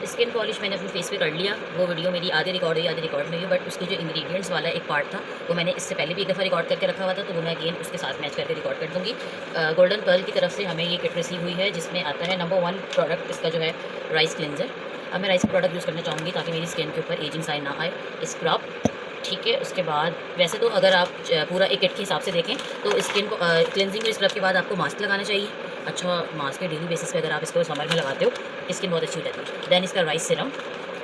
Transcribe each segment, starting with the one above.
Skin polish मैंने अपने face पे कर लिया। वो वीडियो मेरी आधे रिकॉर्ड हुई आधे रिकॉर्ड नहीं हुई, बट उसकी जो इंग्रेडिएंट्स वाला एक पार्ट था वो मैंने इससे पहले भी एक दफ़ा रिकॉर्ड करके रखा हुआ था, तो वो मैं अगेन उसके साथ मैच करके रिकॉर्ड कर दूँगी। गोल्डन पर्ल की तरफ से हमें ये किट रिसीव हुई है, जिसमें आता है नंबर 1 प्रोडक्ट इसका जो है राइस क्लेंजर। अब मैं राइस का प्रोडक्ट यूज़ करना चाहूँगी ताकि मेरी स्किन के ऊपर एजिंग साइन ना आए। स्क्रब, ठीक है। उसके बाद वैसे तो अगर आप पूरा एक किट के हिसाब से देखें तो स्किन को क्लेंजिंग और स्क्रब के बाद आपको मास्क लगाना चाहिए। अच्छा मास्क है, डेली बेसिस पे अगर आप इसको समर में लगाते हो स्किन बहुत अच्छी हो जाती है। देन इसका राइस सिरम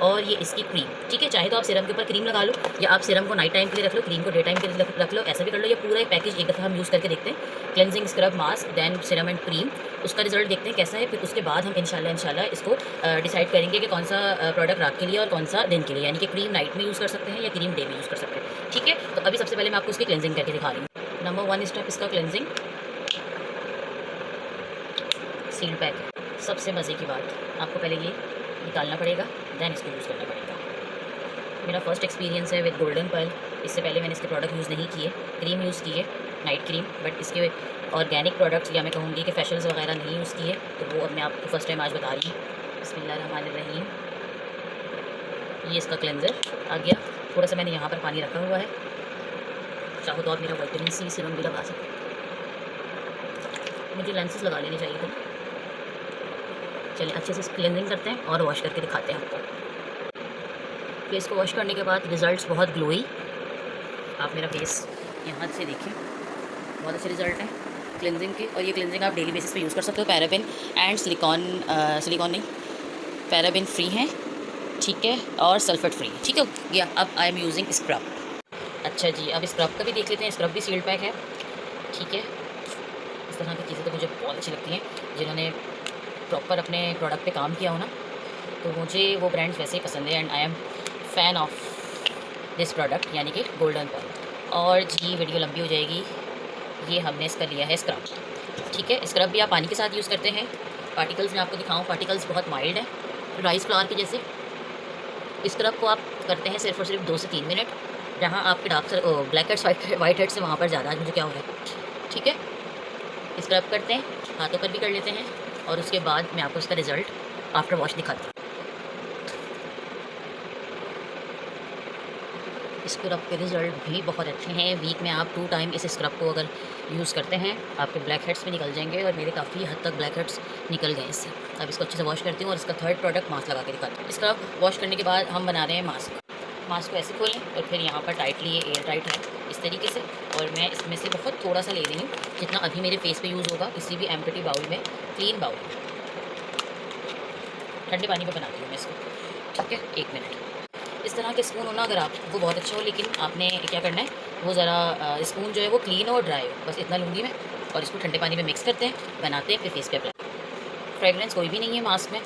और ये इसकी क्रीम, ठीक है। चाहे तो आप सिरम के ऊपर क्रीम लगा लो, या आप सिरम को नाइट टाइम के लिए रख लो, क्रीम को डे टाइम के लिए रख लो, ऐसा भी कर लो। या पूरा एक पैकेज एक दफ़ा हम यूज़ करके देखते हैं, cleansing scrub mask then serum and cream, उसका रिजल्ट देखते हैं कैसा है। फिर उसके बाद हम इंशाल्लाह इसको डिसाइड करेंगे कि कौन सा प्रोडक्ट रात के लिए और कौन सा दिन के लिए, यानी कि क्रीम नाइट में यूज़ कर सकते हैं या क्रीम डे में यूज़ कर सकते हैं, ठीक है। तो अभी सबसे पहले मैं आपको इसकी क्लेंजिंग करके दिखा रही हूँ। नंबर 1 स्टेप इसका क्लेंजिंग सील पैक। सबसे मज़े की बात, आपको पहले ये निकालना पड़ेगा, देन इसको यूज़ करना पड़ेगा। मेरा फर्स्ट एक्सपीरियंस है विद गोल्डन पर्ल। इससे पहले मैंने इसके प्रोडक्ट यूज़ नहीं किए, क्रीम यूज़ की है नाइट क्रीम, बट इसके ऑर्गेनिक प्रोडक्ट्स या मैं कहूँगी कि फेशियल्स वगैरह नहीं यूज़ किए, तो वो अब मैं आपको फर्स्ट टाइम आज बता रही हूँ। बिस्मिल्लाहिर्रहमानिर्रहीम। ये इसका क्लेंजर आ गया। थोड़ा सा मैंने यहाँ पर पानी रखा हुआ है, चाहो तो आप मेरा विटामिन सी सीरम भी लगा सकते हैं। मुझे लेंसेज लगा लेने चाहिए थे। चलिए अच्छे से क्लेंजिंग करते हैं और वॉश करके दिखाते हैं आपको। फेस को वॉश करने के बाद रिज़ल्ट्स बहुत ग्लोई। आप मेरा फेस यहाँ से देखिए, बहुत अच्छे रिज़ल्ट हैं क्लेंजिंग के। और ये क्लेंजिंग आप डेली बेसिस पे यूज़ कर सकते हो। पैराबेन एंड सिलिकॉन नहीं, पैराबेन फ्री हैं, ठीक है, और सल्फेट फ्री, ठीक है गया। अब आई एम यूजिंग स्क्रब। अच्छा जी, अब स्क्रब का भी देख लेते हैं। स्क्रब भी सील्ड पैक है, ठीक है। इस तरह की चीज़ें तो मुझे बहुत अच्छी लगती हैं, जिन्होंने प्रॉपर अपने प्रोडक्ट पे काम किया हो ना, तो मुझे वो ब्रांड्स वैसे ही पसंद है। And I am fan of this product, यानी कि गोल्डन पर्ल। और जी वीडियो लंबी हो जाएगी। ये हमने इसका लिया है स्क्रब, ठीक है। स्क्रब भी आप पानी के साथ यूज़ करते हैं। पार्टिकल्स मैं आपको दिखाऊँ, पार्टिकल्स बहुत माइल्ड हैं, राइस फ्लावर के जैसे। स्क्रब को आप करते हैं सिर्फ और सिर्फ 2 से 3 मिनट। जहाँ आपके ब्लैक हेड्स वाइट हेड्स से वहाँ पर ज़्यादा, आज मुझे क्या हो रहा है, ठीक है। स्क्रब करते हैं, हाथों पर भी कर लेते हैं, और उसके बाद मैं आपको इसका रिज़ल्ट आफ्टर वॉश दिखाती हूँ। स्क्रब के रिज़ल्ट भी बहुत अच्छे हैं। वीक में आप 2 टाइम इस स्क्रब को अगर यूज़ करते हैं, आपके ब्लैक हेड्स भी निकल जाएंगे, और मेरे काफ़ी हद तक ब्लैक हेड्स निकल गए इससे। अब इसको अच्छे से वॉश करती हूँ और इसका थर्ड प्रोडक्ट मास्क लगा के दिखाती हूँ। स्क्रब वॉश करने के बाद हम बना रहे हैं मास्क। मास्क को ऐसे खोलें और फिर यहाँ पर टाइटली, ये एयर टाइट है इस तरीके से, और मैं इसमें से बहुत थोड़ा सा ले रही हूँ, जितना अभी मेरे फेस पे यूज़ होगा। किसी भी एम्प्टी बाउल में, क्लीन बाउल, ठंडे पानी में बनाती हूँ मैं इसको, ठीक है। 1 मिनट। इस तरह के स्पून होना अगर आप, वो बहुत अच्छा हो, लेकिन आपने क्या करना है, वो ज़रा स्पून जो है वो क्लीन और ड्राई हो, बस इतना लूँगी मैं। और इसको ठंडे पानी में मिक्स करते हैं, बनाते हैं, फिर फेस पे अप्लाई। फ्रेगरेंस कोई भी नहीं है मास्क में,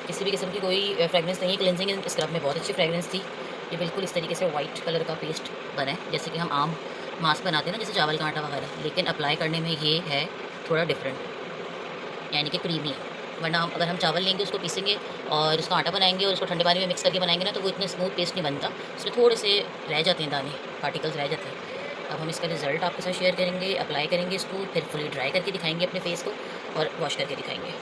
किसी भी किस्म की कोई फ्रेगरेंस नहीं है। क्लेंजिंग स्क्रब में बहुत अच्छी फ्रेगरेंस थी। ये बिल्कुल इस तरीके से वाइट कलर का पेस्ट बना है, जैसे कि हम आम मास्क बनाते हैं ना, जैसे चावल का आटा वगैरह, लेकिन अप्लाई करने में ये है थोड़ा डिफरेंट, यानी कि क्रीमी है। वरना अगर हम चावल लेंगे, उसको पीसेंगे और उसका आटा बनाएंगे और उसको ठंडे पानी में मिक्स करके बनाएंगे ना, तो वो इतने स्मूथ पेस्ट नहीं बनता, उसमें थोड़े से रह जाते हैं दाने, पार्टिकल्स रह जाते हैं। अब हम इसका रिज़ल्ट आपके साथ शेयर करेंगे, अप्लाई करेंगे इसको, फिर फुली ड्राई करके दिखाएंगे अपने फेस को, और वॉश करके दिखाएंगे।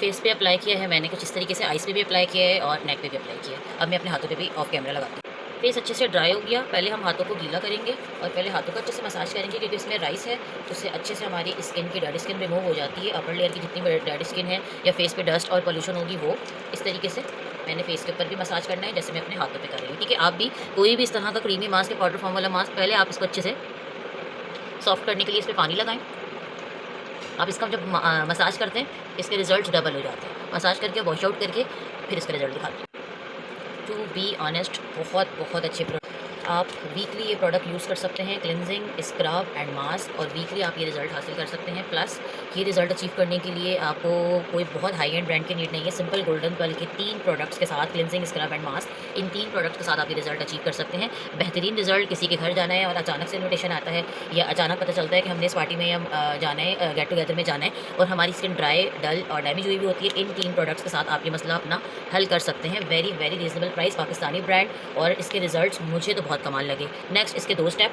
फेस पे अप्लाई किया है मैंने कुछ इस तरीके से, आइस पे भी अप्लाई किया है और नेक पे भी अप्लाई किया है। अब मैं अपने हाथों पे भी ऑफ कैमरा लगाती हूँ। फेस अच्छे से ड्राई हो गया, पहले हम हाथों को गीला करेंगे और पहले हाथों को अच्छे से मसाज करेंगे, क्योंकि इसमें राइस है, तो उससे अच्छे से हमारी स्किन की डेड स्किन रिमूव हो जाती है। अपर लेयर की जितनी डेड स्किन है या फेस पे डस्ट और पोल्यूशन होगी, वो इस तरीके से मैंने फेस के ऊपर भी मसाज करना है, जैसे मैं अपने हाथों पे कर रही हूँ, ठीक है। आप भी कोई भी इस तरह का क्रीमी मास्क या पाउडर फॉर्म वाला मास्क, पहले आप इसको अच्छे से सॉफ्ट करने के लिए इस पर पानी लगाएं। आप इसका जब मसाज करते हैं, इसके रिजल्ट डबल हो जाते हैं। मसाज करके वॉश आउट करके फिर इसका रिजल्ट दिखाते हैं। टू बी ऑनेस्ट, बहुत अच्छे प्रोडक्ट। आप वीकली ये प्रोडक्ट यूज़ कर सकते हैं, क्लेंजिंग, स्क्रब एंड मास्क, और वीकली आप ये रिज़ल्ट हासिल कर सकते हैं। प्लस ये रिज़ल्ट अचीव करने के लिए आपको कोई बहुत हाई एंड ब्रांड की नीड नहीं है। सिंपल गोल्डन पर्ल के 3 प्रोडक्ट्स के साथ, cleansing, scrub and mask, in 3 products के साथ आप ये रिज़ल्ट अचीव कर सकते हैं। बेहतरीन रिज़ल्ट। किसी के घर जाना है और अचानक से इन्विटेशन आता है, या अचानक पता चलता है कि हमने इस पार्टी में जाना है, गेट टुगेदर में जाना है, और हमारी स्किन ड्राई, डल और डैमेज हुई भी होती है, इन 3 प्रोडक्ट्स के साथ आप ये मसला अपना हल कर सकते हैं। Very very reasonable price, Pakistani brand, और इसके रिजल्ट्स मुझे तो बहुत कमाल लगे। नेक्स्ट इसके 2 स्टेप